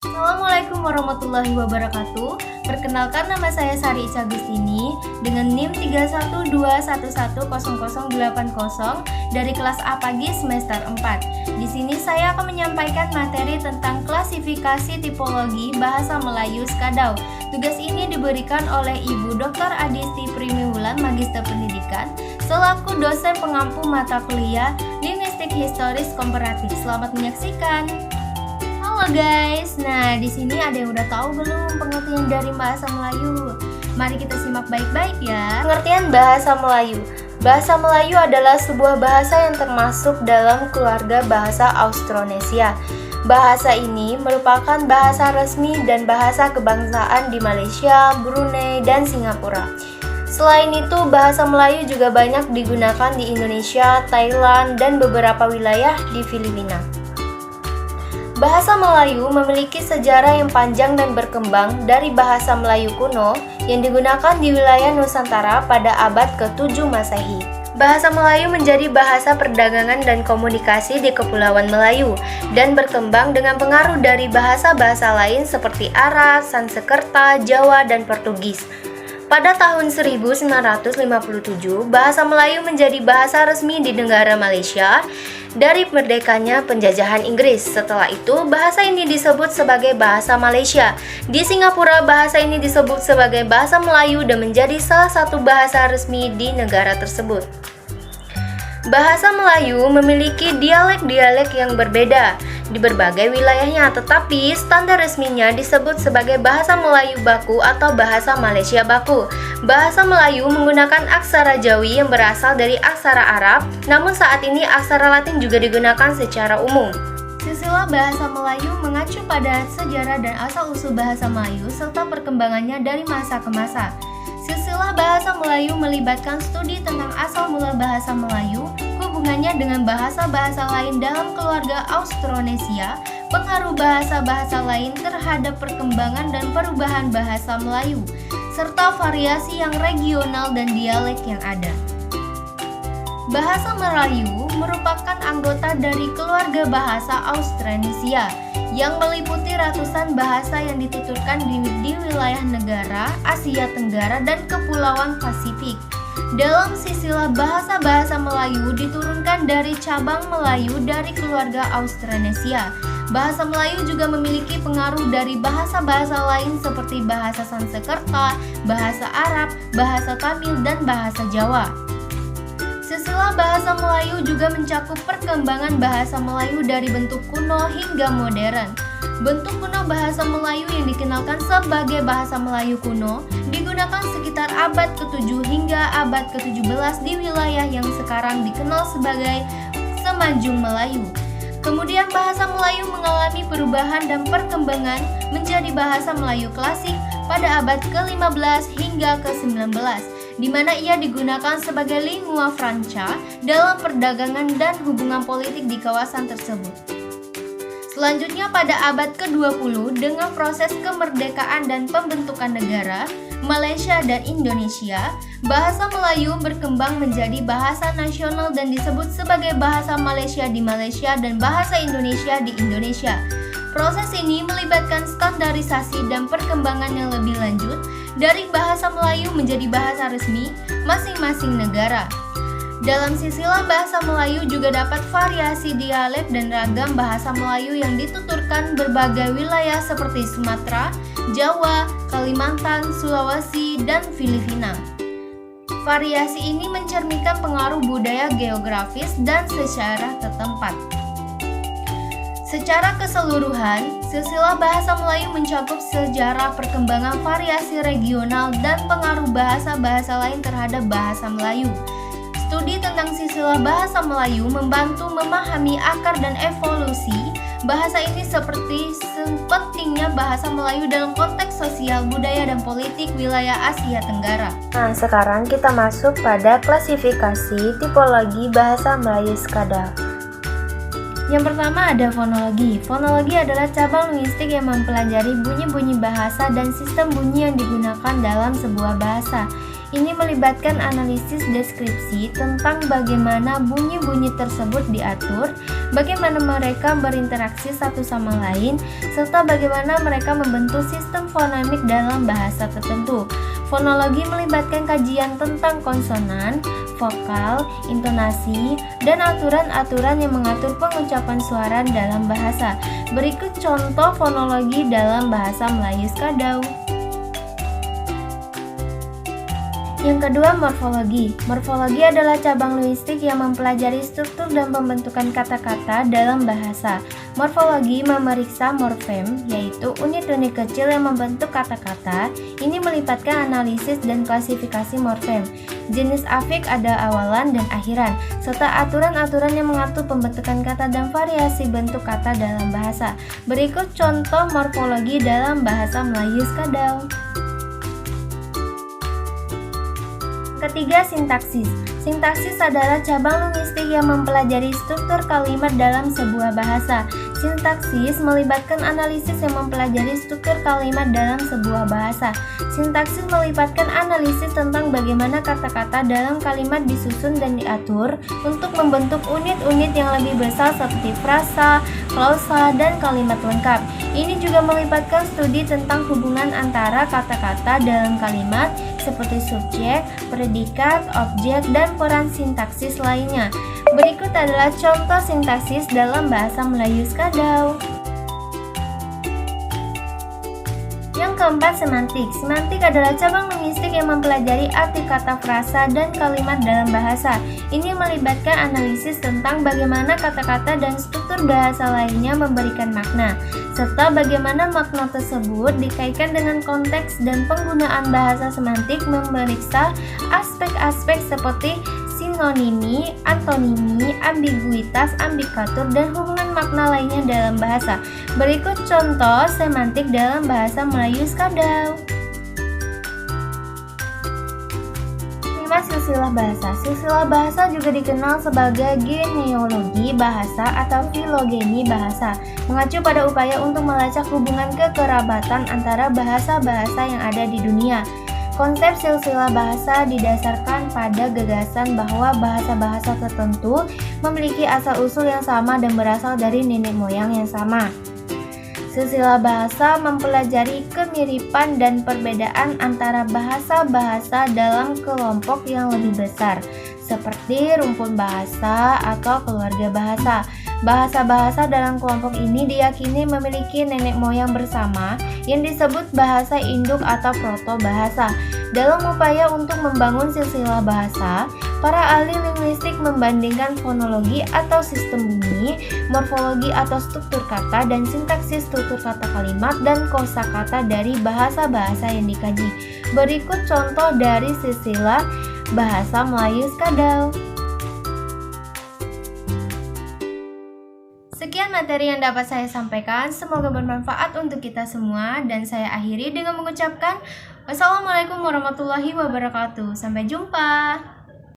Assalamualaikum warahmatullahi wabarakatuh. Perkenalkan, nama saya Sari Ica Agustini dengan NIM 3121110080 dari kelas A pagi semester 4. Di sini saya akan menyampaikan materi tentang klasifikasi tipologi bahasa Melayu Skadau. Tugas ini diberikan oleh Ibu Dr. Adisti Primiwulan, Magister Pendidikan, selaku dosen pengampu mata kuliah Linguistik Historis Komparatif. Selamat menyaksikan. Halo guys, nah di sini ada yang udah tahu belum pengertian dari bahasa Melayu? Mari kita simak baik-baik ya. Pengertian bahasa Melayu. Bahasa Melayu adalah sebuah bahasa yang termasuk dalam keluarga bahasa Austronesia. Bahasa ini merupakan bahasa resmi dan bahasa kebangsaan di Malaysia, Brunei, dan Singapura. Selain itu, bahasa Melayu juga banyak digunakan di Indonesia, Thailand, dan beberapa wilayah di Filipina. Bahasa Melayu memiliki sejarah yang panjang dan berkembang dari bahasa Melayu kuno yang digunakan di wilayah Nusantara pada abad ke-7 Masehi. Bahasa Melayu menjadi bahasa perdagangan dan komunikasi di Kepulauan Melayu dan berkembang dengan pengaruh dari bahasa-bahasa lain seperti Arab, Sanskerta, Jawa, dan Portugis. Pada tahun 1957, bahasa Melayu menjadi bahasa resmi di negara Malaysia dari merdekanya penjajahan Inggris. Setelah itu, bahasa ini disebut sebagai bahasa Malaysia. Di Singapura, bahasa ini disebut sebagai bahasa Melayu dan menjadi salah satu bahasa resmi di negara tersebut. Bahasa Melayu memiliki dialek-dialek yang berbeda di berbagai wilayahnya, tetapi standar resminya disebut sebagai bahasa Melayu baku atau bahasa Malaysia baku. Bahasa Melayu menggunakan aksara Jawi yang berasal dari aksara Arab, namun saat ini aksara Latin juga digunakan secara umum. Silsilah bahasa Melayu mengacu pada sejarah dan asal-usul bahasa Melayu serta perkembangannya dari masa ke masa. Silsilah bahasa Melayu melibatkan studi tentang asal mula bahasa Melayu, hubungannya dengan bahasa-bahasa lain dalam keluarga Austronesia, pengaruh bahasa-bahasa lain terhadap perkembangan dan perubahan bahasa Melayu, serta variasi yang regional dan dialek yang ada. Bahasa Melayu merupakan anggota dari keluarga bahasa Austronesia yang meliputi ratusan bahasa yang dituturkan di wilayah negara Asia Tenggara dan Kepulauan Pasifik. Dalam silsilah bahasa-bahasa Melayu diturunkan dari cabang Melayu dari keluarga Austronesia. Bahasa Melayu juga memiliki pengaruh dari bahasa-bahasa lain seperti bahasa Sanskerta, bahasa Arab, bahasa Tamil, dan bahasa Jawa. Silsilah bahasa Melayu juga mencakup perkembangan bahasa Melayu dari bentuk kuno hingga modern. Bentuk kuno bahasa Melayu yang dikenalkan sebagai bahasa Melayu kuno digunakan sekitar abad ke-7 hingga abad ke-17 di wilayah yang sekarang dikenal sebagai Semenanjung Melayu. Kemudian bahasa Melayu mengalami perubahan dan perkembangan menjadi bahasa Melayu klasik pada abad ke-15 hingga ke-19, di mana ia digunakan sebagai lingua franca dalam perdagangan dan hubungan politik di kawasan tersebut. Selanjutnya pada abad ke-20 dengan proses kemerdekaan dan pembentukan negara Malaysia dan Indonesia, bahasa Melayu berkembang menjadi bahasa nasional dan disebut sebagai bahasa Malaysia di Malaysia dan bahasa Indonesia di Indonesia. Proses ini melibatkan standarisasi dan perkembangan yang lebih lanjut dari bahasa Melayu menjadi bahasa resmi masing-masing negara. Dalam silsilah bahasa Melayu juga dapat variasi dialek dan ragam bahasa Melayu yang dituturkan berbagai wilayah seperti Sumatera, Jawa, Kalimantan, Sulawesi, dan Filipina. Variasi ini mencerminkan pengaruh budaya geografis dan sejarah setempat. Secara keseluruhan, silsilah bahasa Melayu mencakup sejarah perkembangan variasi regional dan pengaruh bahasa-bahasa lain terhadap bahasa Melayu. Studi tentang silsilah bahasa Melayu membantu memahami akar dan evolusi bahasa ini seperti pentingnya bahasa Melayu dalam konteks sosial, budaya, dan politik wilayah Asia Tenggara. Nah, sekarang kita masuk pada klasifikasi tipologi bahasa Melayu Skadau. Yang pertama ada fonologi. Fonologi adalah cabang linguistik yang mempelajari bunyi-bunyi bahasa dan sistem bunyi yang digunakan dalam sebuah bahasa. Ini melibatkan analisis deskripsi tentang bagaimana bunyi-bunyi tersebut diatur, bagaimana mereka berinteraksi satu sama lain, serta bagaimana mereka membentuk sistem fonemik dalam bahasa tertentu. Fonologi melibatkan kajian tentang konsonan, vokal, intonasi, dan aturan-aturan yang mengatur pengucapan suara dalam bahasa. Berikut contoh fonologi dalam bahasa Melayu Skadau. Yang kedua, morfologi. Morfologi adalah cabang linguistik yang mempelajari struktur dan pembentukan kata-kata dalam bahasa. Morfologi memeriksa morfem, yaitu unit-unit kecil yang membentuk kata-kata. Ini melibatkan analisis dan klasifikasi morfem. Jenis afik ada awalan dan akhiran, serta aturan-aturan yang mengatur pembentukan kata dan variasi bentuk kata dalam bahasa. Berikut contoh morfologi dalam bahasa Melayu Skadau. Ketiga, sintaksis. Sintaksis adalah cabang linguistik yang mempelajari struktur kalimat dalam sebuah bahasa. Sintaksis melibatkan analisis yang mempelajari struktur kalimat dalam sebuah bahasa. Sintaksis melibatkan analisis tentang bagaimana kata-kata dalam kalimat disusun dan diatur untuk membentuk unit-unit yang lebih besar seperti frasa, klausa, dan kalimat lengkap. Ini juga melibatkan studi tentang hubungan antara kata-kata dalam kalimat seperti subjek, predikat, objek, dan peran sintaksis lainnya. Berikut adalah contoh sintaksis dalam bahasa Melayu Skadau. Yang keempat, semantik. Semantik adalah cabang linguistik yang mempelajari arti kata frasa dan kalimat dalam bahasa. Ini melibatkan analisis tentang bagaimana kata-kata dan struktur bahasa lainnya memberikan makna, serta bagaimana makna tersebut dikaitkan dengan konteks dan penggunaan bahasa. Semantik memeriksa aspek-aspek seperti sinonimi, antonimi, ambiguitas, ambikatur, dan hubungan makna lainnya dalam bahasa. Berikut contoh semantik dalam bahasa Melayu Skadau. 5. Silsilah bahasa. Silsilah bahasa juga dikenal sebagai genealogi bahasa atau filogeni bahasa, mengacu pada upaya untuk melacak hubungan kekerabatan antara bahasa-bahasa yang ada di dunia. Konsep silsilah bahasa didasarkan pada gagasan bahwa bahasa-bahasa tertentu memiliki asal-usul yang sama dan berasal dari nenek moyang yang sama. Silsilah bahasa mempelajari kemiripan dan perbedaan antara bahasa-bahasa dalam kelompok yang lebih besar, seperti rumpun bahasa atau keluarga bahasa. Bahasa-bahasa dalam kelompok ini diyakini memiliki nenek moyang bersama yang disebut bahasa induk atau proto-bahasa. Dalam upaya untuk membangun silsilah bahasa, para ahli linguistik membandingkan fonologi atau sistem bunyi, morfologi atau struktur kata, dan sintaksis struktur kata kalimat dan kosakata dari bahasa-bahasa yang dikaji. Berikut contoh dari silsilah bahasa Melayu Skadau. Sekian materi yang dapat saya sampaikan, semoga bermanfaat untuk kita semua, dan saya akhiri dengan mengucapkan wassalamualaikum warahmatullahi wabarakatuh. Sampai jumpa.